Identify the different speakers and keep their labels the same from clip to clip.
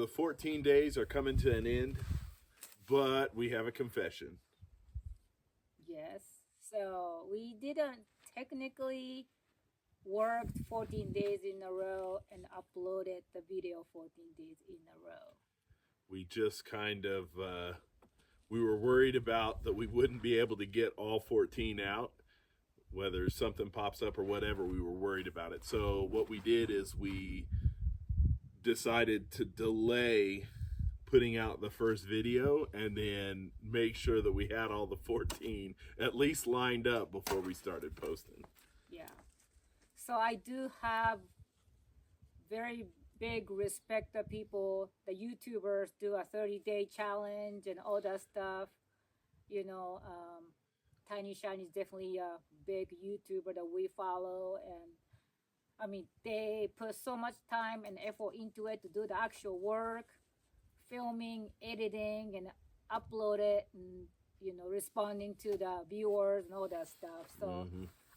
Speaker 1: The 14 days are coming to an end, but we have a confession.
Speaker 2: Yes. So we didn't technically worked 14 days in a row and uploaded the video 14 days in a row.
Speaker 1: We just kind of, we were worried about that we wouldn't be able to get all 14 out, whether something pops up or whatever, we were worried about it. So what we did is we decided to delay putting out the first video and then make sure that we had all the 14 at least lined up before we started posting.
Speaker 2: Yeah. So I do have very big respect of people, the YouTubers do a 30-day challenge and all that stuff. You know, Tiny Shine is definitely a big YouTuber that we follow, and I mean, they put so much time and effort into it to do the actual work, filming, editing, and upload it, and responding to the viewers and all that stuff. So,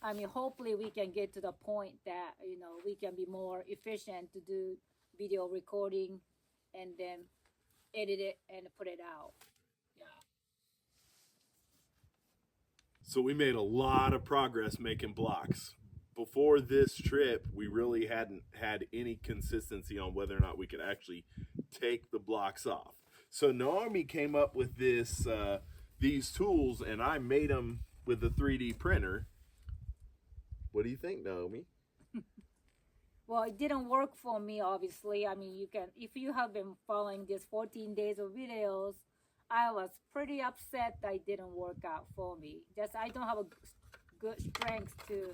Speaker 2: I mean, hopefully we can get to the point that we can be more efficient to do video recording, and then edit it and put it out. Yeah.
Speaker 1: So we made a lot of progress making blocks. Before this trip, we really hadn't had any consistency on whether or not we could actually take the blocks off. So Naomi came up with these tools, and I made them with a 3D printer. What do you think, Naomi?
Speaker 2: Well, it didn't work for me, obviously. I mean, if you have been following these 14 days of videos, I was pretty upset that it didn't work out for me. Just I don't have a good strength to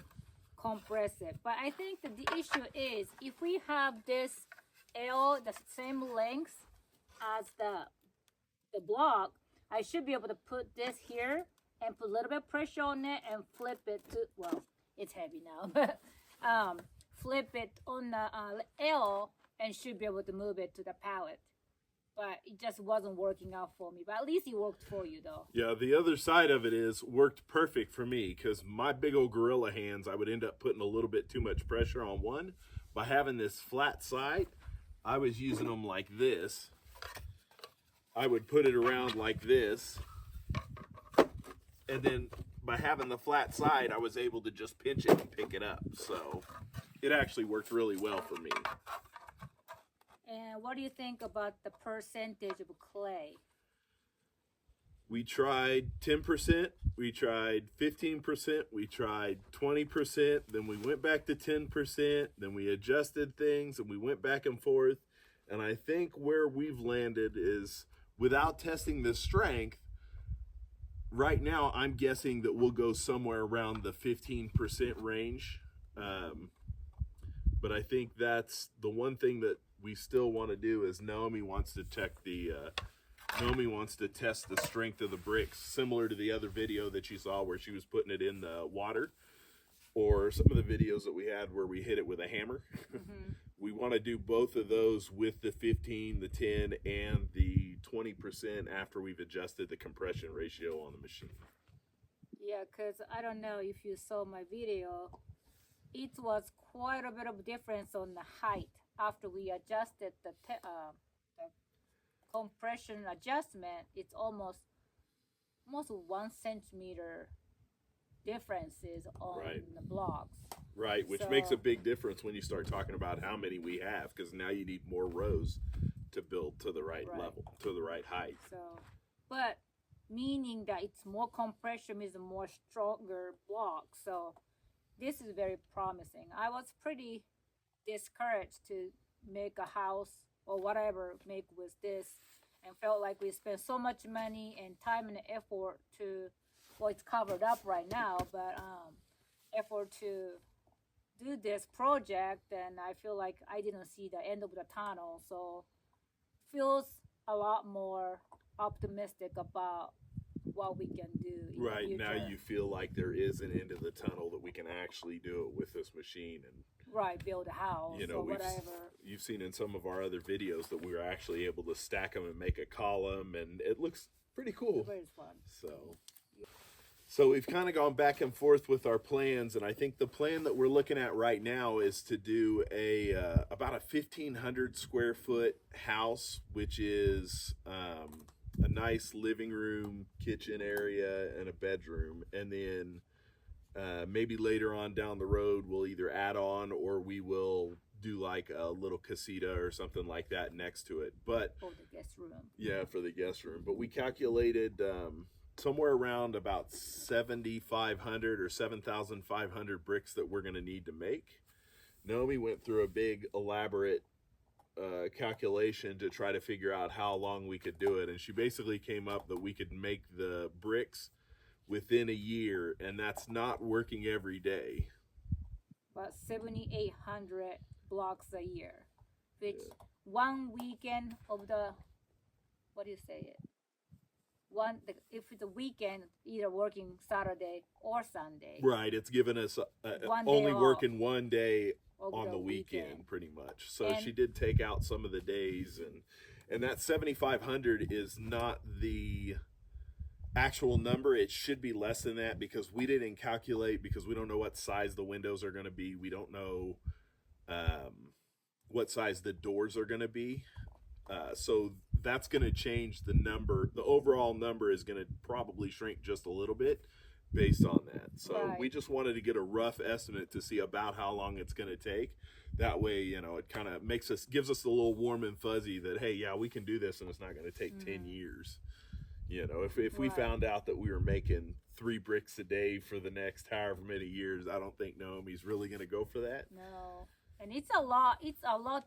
Speaker 2: compress it. But I think that the issue is if we have this L, the same length as the block, I should be able to put this here and put a little bit of pressure on it and flip it to, well, it's heavy now, but flip it on the L and should be able to move it to the pallet. But it just wasn't working out for me. But at least it worked for you, though.
Speaker 1: Yeah, the other side of it is worked perfect for me because my big old gorilla hands, I would end up putting a little bit too much pressure on one. By having this flat side, I was using them like this. I would put it around like this. And then by having the flat side, I was able to just pinch it and pick it up. So it actually worked really well for me.
Speaker 2: And what do you think about the percentage of clay?
Speaker 1: We tried 10%, we tried 15%, we tried 20%, then we went back to 10%, then we adjusted things and we went back and forth. And I think where we've landed is without testing the strength, right now I'm guessing that we'll go somewhere around the 15% range. But I think that's the one thing that we still want to do is Naomi wants to test the strength of the bricks, similar to the other video that you saw where she was putting it in the water, or some of the videos that we had where we hit it with a hammer. We want to do both of those with the 15, the 10, and the 20% after we've adjusted the compression ratio on the machine.
Speaker 2: Yeah, because I don't know if you saw my video. It was quite a bit of difference on the height after we adjusted the compression adjustment. It's almost 1 centimeter differences on the blocks.
Speaker 1: Right, which makes a big difference when you start talking about how many we have, because now you need more rows to build to the right level, to the right height.
Speaker 2: So, but meaning that it's more compression is a more stronger block. So this is very promising. I was pretty discouraged to make a house or whatever make with this, and felt like we spent so much money and time and effort to, well, it's covered up right now, but effort to do this project, and I feel like I didn't see the end of the tunnel. So feels a lot more optimistic about what we can do in the future.
Speaker 1: Now you feel like there is an end of the tunnel, that we can actually do it with this machine and
Speaker 2: build a house or whatever.
Speaker 1: You've seen in some of our other videos that we were actually able to stack them and make a column, and it looks pretty cool.
Speaker 2: Very fun.
Speaker 1: So So we've kind of gone back and forth with our plans, and I think the plan that we're looking at right now is to do a about a 1,500 square foot house, which is a nice living room, kitchen area, and a bedroom, and then maybe later on down the road we'll either add on or we will do like a little casita or something like that next to it. But
Speaker 2: For the guest room.
Speaker 1: yeah, for the guest room. But we calculated somewhere around about 7,500 or 7,500 bricks that we're going to need to make. Naomi went through a big elaborate calculation to try to figure out how long we could do it, and she basically came up that we could make the bricks within a year, and that's not working every day.
Speaker 2: About 7,800 blocks a year, which one weekend of the, what do you say it? If it's a weekend, either working Saturday or Sunday.
Speaker 1: Right, it's given us only working one day on the weekend, pretty much. So she did take out some of the days, and that 7,500 is not the actual number. It should be less than that because we didn't calculate, because we don't know what size the windows are going to be. We don't know what size the doors are going to be. So that's going to change the number. The overall number is going to probably shrink just a little bit based on that. So we just wanted to get a rough estimate to see about how long it's going to take. That way, you know, it kind of gives us a little warm and fuzzy that, hey, yeah, we can do this and it's not going to take 10 years. You know, if we found out that we were making 3 bricks a day for the next however many years, I don't think Naomi's really going to go for that.
Speaker 2: No. And it's a lot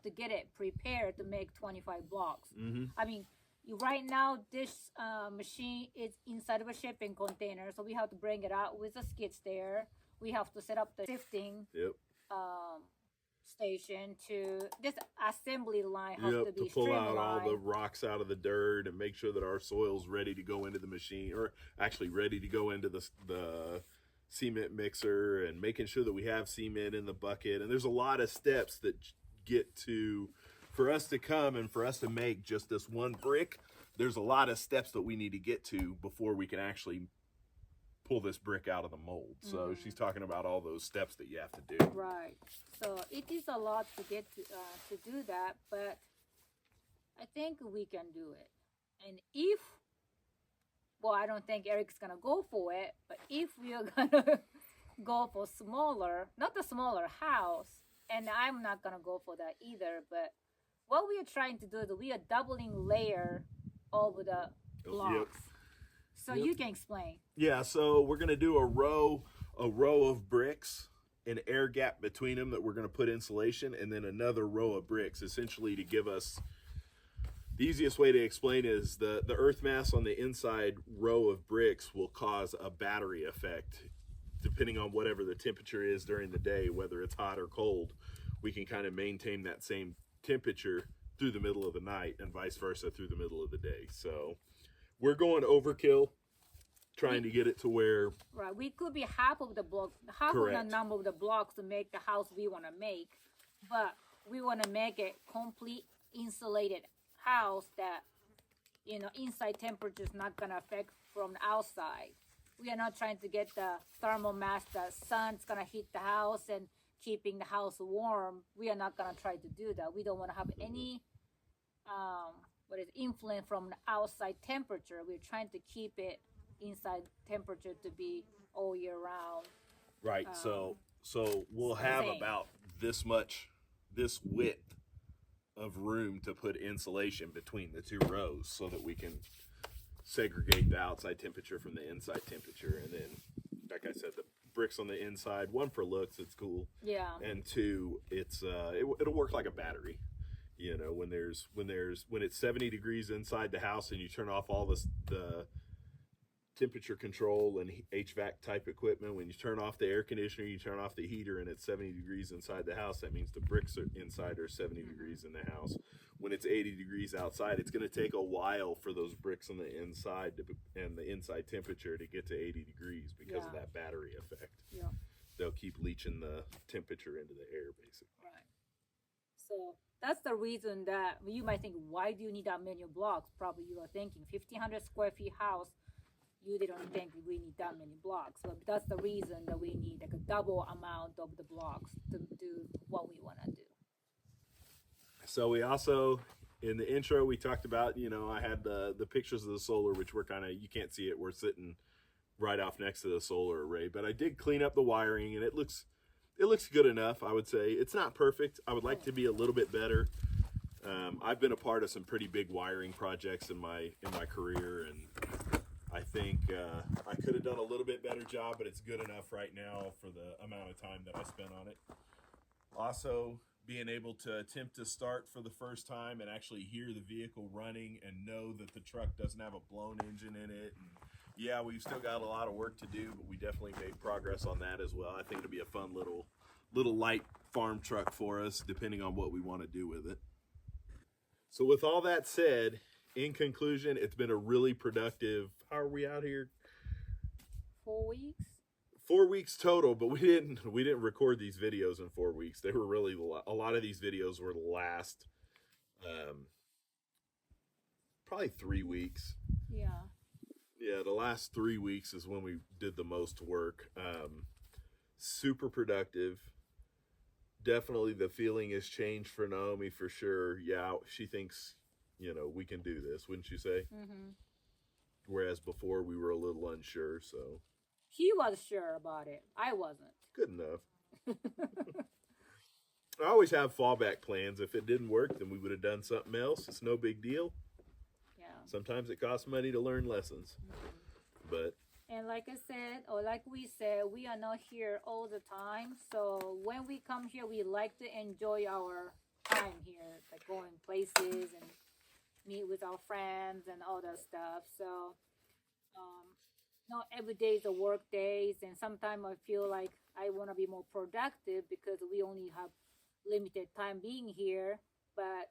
Speaker 2: to get it prepared to make 25 blocks.
Speaker 1: Mm-hmm.
Speaker 2: I mean, right now this machine is inside of a shipping container, so we have to bring it out with the skids there. We have to set up the shifting station to this assembly line has to be
Speaker 1: to pull
Speaker 2: streamlined.
Speaker 1: out all the rocks out of the dirt and make sure that our soil's ready to go into the machine, or actually ready to go into the cement mixer, and making sure that we have cement in the bucket. And there's a lot of steps that get to, for us to come and for us to make just this one brick, there's a lot of steps that we need to get to before we can actually pull this brick out of the mold. So she's talking about all those steps that you have to do.
Speaker 2: Right. So it is a lot to get to do that, but I think we can do it. And if, well, I don't think Eric's gonna go for it, but if we are gonna go for smaller, not the smaller house, and I'm not gonna go for that either, but what we are trying to do is we are doubling layer over the blocks. So you can explain.
Speaker 1: Yeah, so we're gonna do a row of bricks, an air gap between them that we're gonna put insulation, and then another row of bricks, essentially to give us. The easiest way to explain is the earth mass on the inside row of bricks will cause a battery effect. Depending on whatever the temperature is during the day, whether it's hot or cold, we can kind of maintain that same temperature through the middle of the night and vice versa through the middle of the day. So we're going overkill, trying to get it to where...
Speaker 2: Right, we could be half of the number of the blocks to make the house we want to make, but we want to make it complete insulated house that, you know, inside temperature is not going to affect from the outside. We are not trying to get the thermal mass, the sun's going to heat the house and keeping the house warm. We are not going to try to do that. We don't want to have any influence from the outside temperature. We're trying to keep it inside temperature to be all year round.
Speaker 1: Right, so we'll have about this width of room to put insulation between the 2 rows so that we can segregate the outside temperature from the inside temperature. And then, like I said, the bricks on the inside, 1 for looks, it's cool. Yeah. And 2, it's it'll work like a battery. You know, when it's 70 degrees inside the house and you turn off all the temperature control and HVAC type equipment, when you turn off the air conditioner, you turn off the heater, and it's 70 degrees inside the house, that means the bricks inside are 70 degrees in the house. When it's 80 degrees outside, it's going to take a while for those bricks on the inside and the inside temperature to get to 80 degrees because of that battery effect. Yeah. They'll keep leaching the temperature into the air, basically.
Speaker 2: Right. So that's the reason that you might think, why do you need that many blocks? Probably you are thinking 1,500 square feet house. you didn't think we need that many blocks. So that's the reason that we need like a double amount of the blocks to do what we want to do.
Speaker 1: So we also, in the intro, we talked about, I had the pictures of the solar, which were kind of, you can't see it. We're sitting right off next to the solar array, but I did clean up the wiring, and it looks good enough. I would say it's not perfect. I would like to be a little bit better. I've been a part of some pretty big wiring projects in my career, and I think I could have done a little bit better job, but it's good enough right now for the amount of time that I spent on it. Also, being able to attempt to start for the first time and actually hear the vehicle running and know that the truck doesn't have a blown engine in it. And yeah, we've still got a lot of work to do, but we definitely made progress on that as well. I think it'll be a fun little light farm truck for us, depending on what we want to do with it. So with all that said, in conclusion, it's been a really productive, how are we out here?
Speaker 2: 4 weeks.
Speaker 1: 4 weeks total, but we didn't record these videos in 4 weeks. They were really, a lot of these videos were last probably 3 weeks. Yeah, the last 3 weeks is when we did the most work. Super productive. Definitely the feeling has changed for Naomi for sure. Yeah, she thinks, we can do this, wouldn't you say?
Speaker 2: Mm-hmm.
Speaker 1: Whereas before we were a little unsure, so.
Speaker 2: He was sure about it. I wasn't.
Speaker 1: Good enough. I always have fallback plans. If it didn't work, then we would have done something else. It's no big deal.
Speaker 2: Yeah.
Speaker 1: Sometimes it costs money to learn lessons. But
Speaker 2: and like I said, or like we said, we are not here all the time. So when we come here, we like to enjoy our time here, like going places and meet with our friends and all that stuff. So not every day is a work days, and sometimes I feel like I want to be more productive because we only have limited time being here. But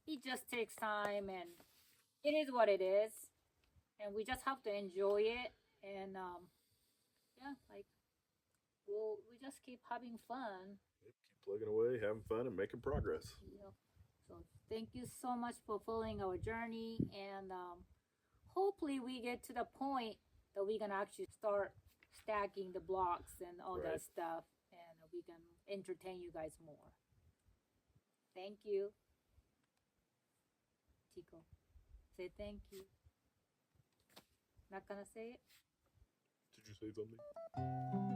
Speaker 2: it just takes time, and it is what it is, and we just have to enjoy it. And yeah, like we just keep having fun.
Speaker 1: keep plugging away, having fun, and making progress.
Speaker 2: So thank you so much for following our journey, and hopefully we get to the point that we can actually start stacking the blocks and all that stuff, and we can entertain you guys more. Thank you. Tico, say thank you. Not gonna say it?
Speaker 1: Did you say something?